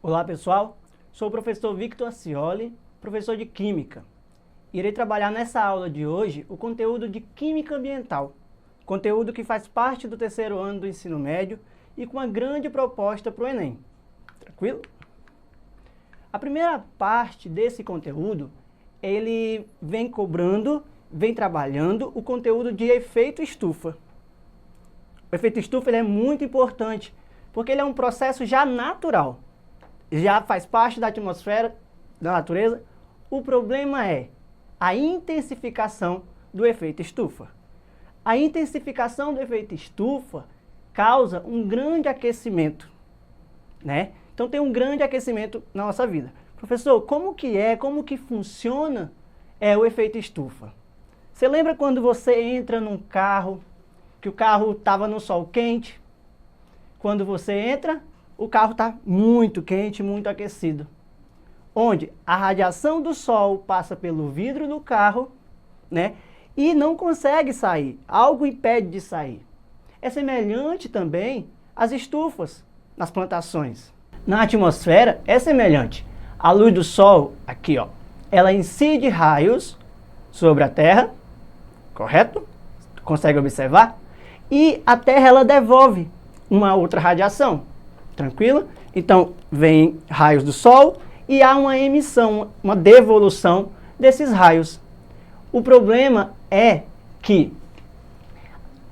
Olá pessoal, sou o professor Victor Acioli, professor de Química. Irei trabalhar nessa aula de hoje o conteúdo de Química Ambiental, conteúdo que faz parte do terceiro ano do ensino médio e com uma grande proposta para o Enem. Tranquilo? A primeira parte desse conteúdo, ele vem trabalhando o conteúdo de efeito estufa. O efeito estufa ele é muito importante, porque ele é um processo já natural. Já faz parte da atmosfera, da natureza. O problema é a intensificação do efeito estufa. A intensificação do efeito estufa causa um grande aquecimento, né? Então tem um grande aquecimento na nossa vida. Professor, como que funciona o efeito estufa? Você lembra quando você entra num carro, que o carro estava no sol quente? Quando você entra, o carro está muito quente, muito aquecido. Onde a radiação do sol passa pelo vidro do carro, né? E não consegue sair. Algo impede de sair. É semelhante também às estufas nas plantações. Na atmosfera é semelhante. A luz do sol, aqui ó, ela incide raios sobre a Terra, correto? Consegue observar? E a Terra ela devolve uma outra radiação. Tranquilo? Então, vem raios do Sol e há uma emissão, uma devolução desses raios. O problema é que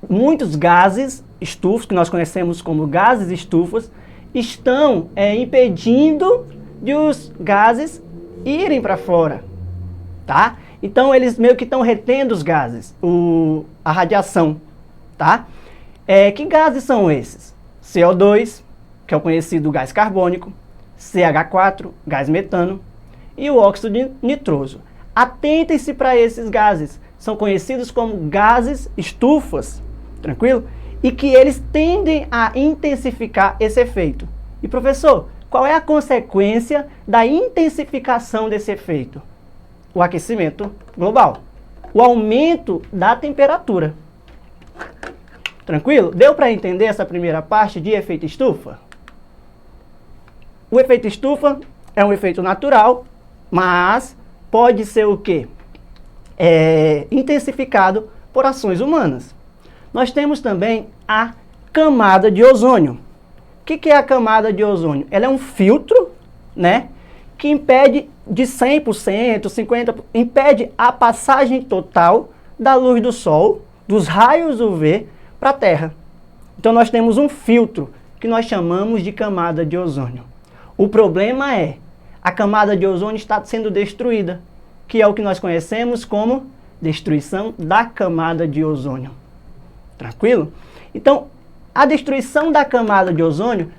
muitos gases estufas, que nós conhecemos como gases estufas, estão impedindo de os gases irem para fora, tá? Então, eles meio que estão retendo os gases, a radiação, tá? Que gases são esses? CO2, que é o conhecido gás carbônico, CH4, gás metano, e o óxido nitroso. Atentem-se para esses gases, são conhecidos como gases estufas, tranquilo? E que eles tendem a intensificar esse efeito. E professor, qual é a consequência da intensificação desse efeito? O aquecimento global, o aumento da temperatura. Tranquilo? Deu para entender essa primeira parte de efeito estufa? O efeito estufa é um efeito natural, mas pode ser o quê? Intensificado por ações humanas. Nós temos também a camada de ozônio. O que é a camada de ozônio? Ela é um filtro, né, que impede de 100%, 50%, impede a passagem total da luz do sol, dos raios UV, para a Terra. Então nós temos um filtro que nós chamamos de camada de ozônio. O problema é, a camada de ozônio está sendo destruída, que é o que nós conhecemos como destruição da camada de ozônio. Tranquilo? Então, a destruição da camada de ozônio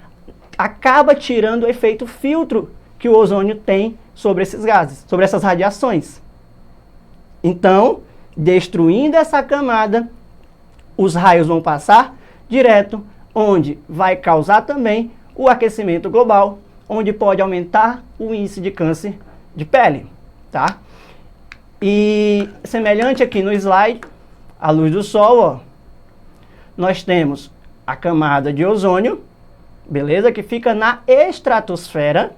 acaba tirando o efeito filtro que o ozônio tem sobre esses gases, sobre essas radiações. Então, destruindo essa camada, os raios vão passar direto, onde vai causar também o aquecimento global, onde pode aumentar o índice de câncer de pele, tá? E semelhante aqui no slide, a luz do sol, ó, nós temos a camada de ozônio, beleza? Que fica na estratosfera,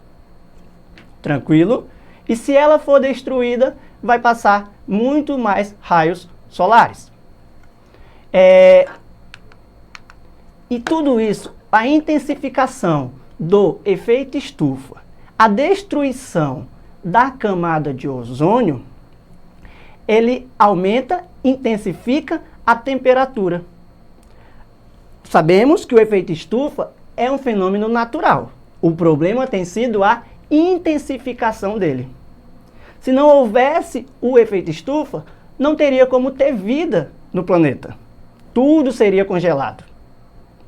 tranquilo? E se ela for destruída, vai passar muito mais raios solares. E tudo isso, a intensificação do efeito estufa, a destruição da camada de ozônio, ele aumenta, intensifica a temperatura. Sabemos que o efeito estufa é um fenômeno natural. O problema tem sido a intensificação dele. Se não houvesse o efeito estufa, não teria como ter vida no planeta. Tudo seria congelado,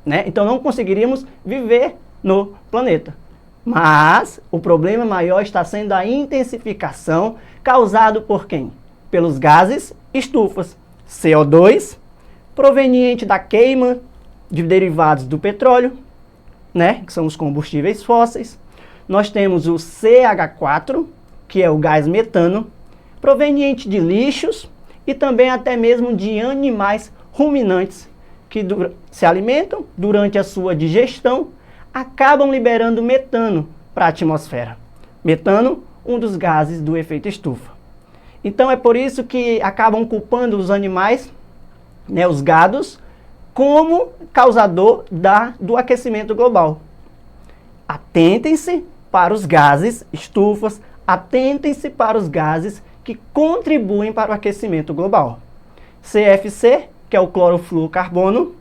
né? Então não conseguiríamos viver no planeta. Mas o problema maior está sendo a intensificação causado por quem? Pelos gases estufas. CO2, proveniente da queima de derivados do petróleo, né? Que são os combustíveis fósseis. Nós temos o CH4, que é o gás metano, proveniente de lixos e também até mesmo de animais ruminantes que se alimentam durante a sua digestão, acabam liberando metano para a atmosfera. Metano, um dos gases do efeito estufa. Então é por isso que acabam culpando os animais, né, os gados, como causador do aquecimento global. Atentem-se para os gases estufas, atentem-se para os gases que contribuem para o aquecimento global. CFC, que é o clorofluorcarbono,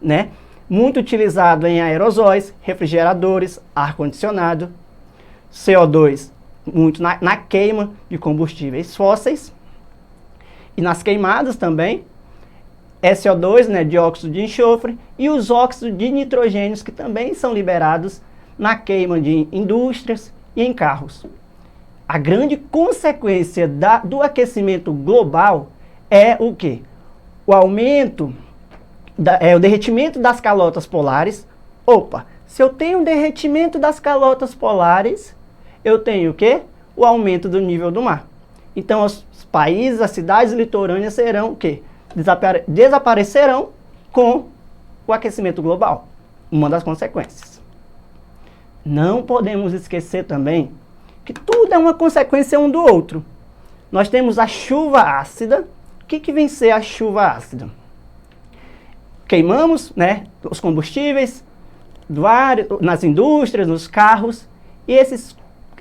né, muito utilizado em aerosóis, refrigeradores, ar-condicionado. CO2, muito na queima de combustíveis fósseis. E nas queimadas também. SO2, né, dióxido de enxofre, e os óxidos de nitrogênio que também são liberados na queima de indústrias e em carros. A grande consequência do aquecimento global é o quê? O aumento, o derretimento das calotas polares. Opa, se eu tenho um derretimento das calotas polares, eu tenho o quê? O aumento do nível do mar. Então os países, as cidades litorâneas serão o quê? Desaparecerão com o aquecimento global. Uma das consequências. Não podemos esquecer também que tudo é uma consequência um do outro. Nós temos a chuva ácida. O que vem ser a chuva ácida? Queimamos, né, os combustíveis do ar, nas indústrias, nos carros, e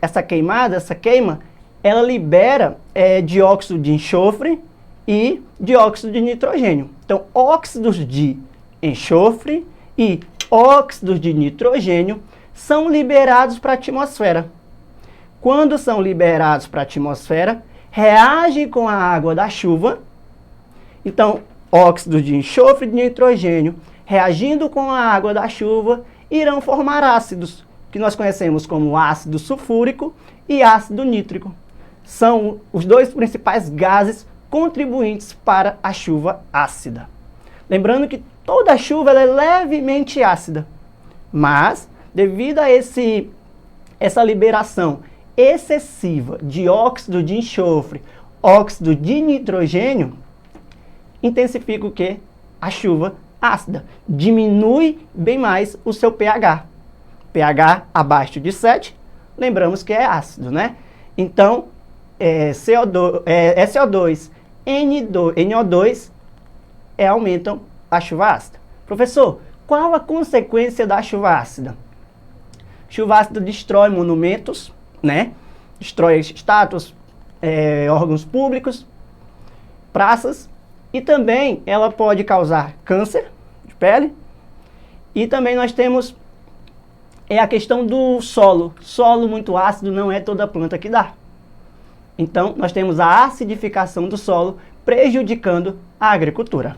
essa queima, ela libera dióxido de enxofre e dióxido de nitrogênio. Então, óxidos de enxofre e óxidos de nitrogênio são liberados para a atmosfera. Quando são liberados para a atmosfera, reagem com a água da chuva. Então, óxidos de enxofre e de nitrogênio, reagindo com a água da chuva, irão formar ácidos, que nós conhecemos como ácido sulfúrico e ácido nítrico. São os dois principais gases contribuintes para a chuva ácida. Lembrando que toda chuva ela é levemente ácida, mas devido a essa liberação excessiva de óxido de enxofre, óxido de nitrogênio, intensifica o quê? A chuva ácida. Diminui bem mais o seu pH. pH abaixo de 7, lembramos que é ácido, né? Então, SO2, NO2 aumentam a chuva ácida. Professor, qual a consequência da chuva ácida? Chuva ácida destrói monumentos, né? Destrói estátuas, órgãos públicos, praças, e também ela pode causar câncer de pele. E também nós temos a questão do solo. Solo muito ácido não é toda planta que dá. Então, nós temos a acidificação do solo prejudicando a agricultura.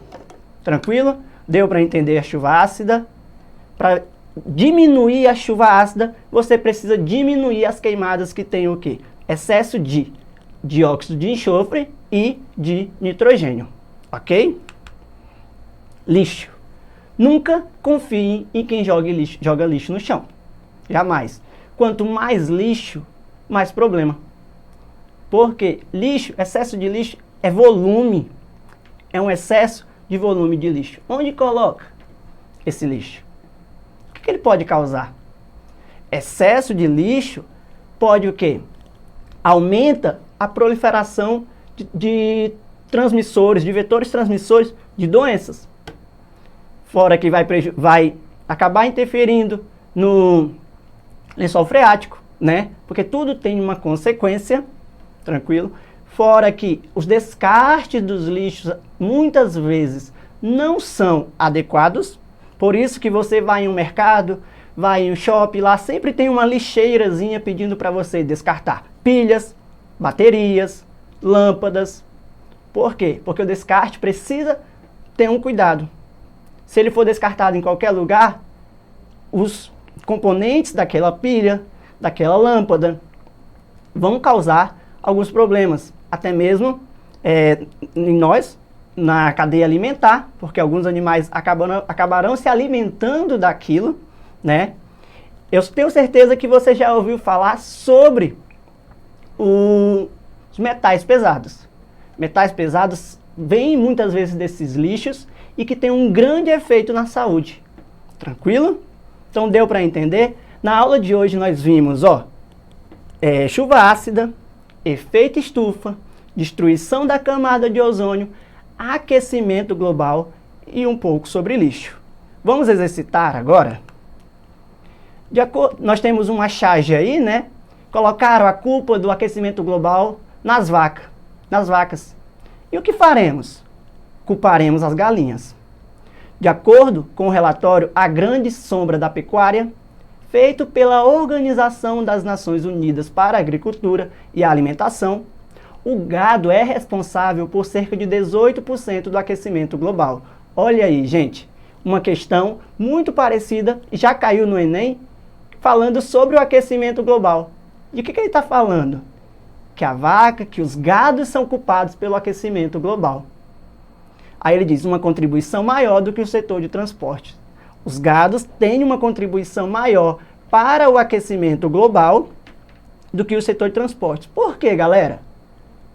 Tranquilo? Deu para entender a chuva ácida? Para diminuir a chuva ácida, você precisa diminuir as queimadas que tem o quê? Excesso de dióxido de enxofre e de nitrogênio. Ok? Lixo. Nunca confie em quem joga lixo no chão. Jamais. Quanto mais lixo, mais problema. Porque lixo, excesso de lixo é volume. É um excesso de volume de lixo. Onde coloca esse lixo? O que ele pode causar? Excesso de lixo pode o quê? Aumenta a proliferação de transmissores, de vetores transmissores de doenças. Fora que vai acabar interferindo no lençol freático, né? Porque tudo tem uma consequência, tranquilo? Fora que os descartes dos lixos muitas vezes não são adequados. Por isso que você vai em um mercado, vai em um shopping, lá sempre tem uma lixeirazinha pedindo para você descartar pilhas, baterias, lâmpadas. Por quê? Porque o descarte precisa ter um cuidado. Se ele for descartado em qualquer lugar, os componentes daquela pilha, daquela lâmpada, vão causar alguns problemas. Até mesmo em nós, na cadeia alimentar, porque alguns animais acabarão se alimentando daquilo, né? Eu tenho certeza que você já ouviu falar sobre os metais pesados. Metais pesados vêm muitas vezes desses lixos e que tem um grande efeito na saúde. Tranquilo? Então deu para entender? Na aula de hoje nós vimos, chuva ácida, efeito estufa, destruição da camada de ozônio, aquecimento global e um pouco sobre lixo. Vamos exercitar agora? Nós temos uma charge aí, né? Colocaram a culpa do aquecimento global nas vacas. E o que faremos? Culparemos as galinhas. De acordo com o relatório A Grande Sombra da Pecuária, feito pela Organização das Nações Unidas para a Agricultura e a Alimentação, o gado é responsável por cerca de 18% do aquecimento global. Olha aí, gente, uma questão muito parecida, já caiu no Enem, falando sobre o aquecimento global. De que ele está falando? Que os gados são culpados pelo aquecimento global. Aí ele diz, uma contribuição maior do que o setor de transporte. Os gados têm uma contribuição maior para o aquecimento global do que o setor de transporte. Por quê, galera?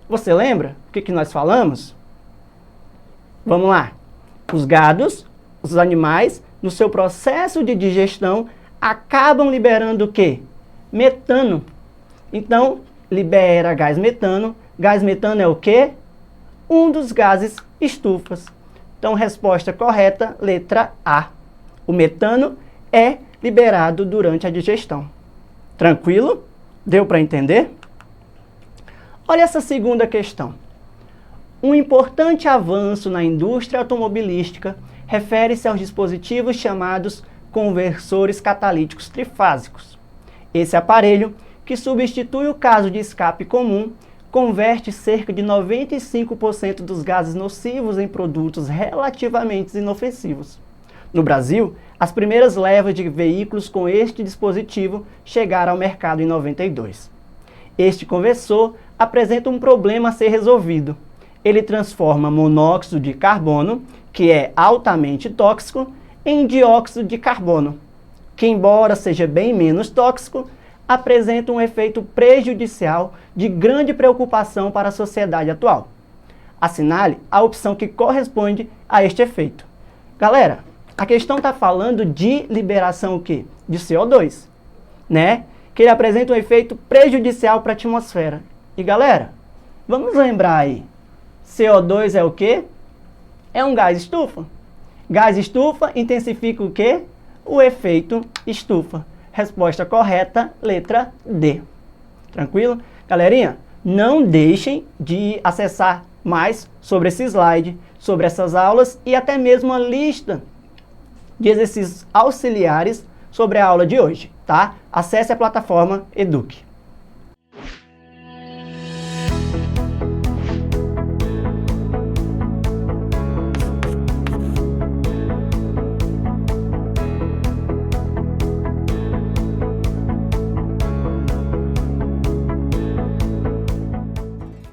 Você lembra o que nós falamos? Vamos lá. Os gados, os animais, no seu processo de digestão, acabam liberando o quê? Metano. Então, libera gás metano. Gás metano é o quê? Um dos gases estufas. Então, resposta correta, letra A. O metano é liberado durante a digestão. Tranquilo? Deu para entender? Olha essa segunda questão. Um importante avanço na indústria automobilística refere-se aos dispositivos chamados conversores catalíticos trifásicos. Esse aparelho, que substitui o caso de escape comum, converte cerca de 95% dos gases nocivos em produtos relativamente inofensivos. No Brasil, as primeiras levas de veículos com este dispositivo chegaram ao mercado em 92. Este conversor apresenta um problema a ser resolvido. Ele transforma monóxido de carbono, que é altamente tóxico, em dióxido de carbono, que, embora seja bem menos tóxico, apresenta um efeito prejudicial de grande preocupação para a sociedade atual. Assinale a opção que corresponde a este efeito. Galera, a questão está falando de liberação o quê? De CO2, né? Que ele apresenta um efeito prejudicial para a atmosfera. E galera, vamos lembrar aí, CO2 é o quê? É um gás estufa. Gás estufa intensifica o quê? O efeito estufa. Resposta correta, letra D. Tranquilo? Galerinha, não deixem de acessar mais sobre esse slide, sobre essas aulas e até mesmo a lista de exercícios auxiliares sobre a aula de hoje, tá? Acesse a plataforma Eduque.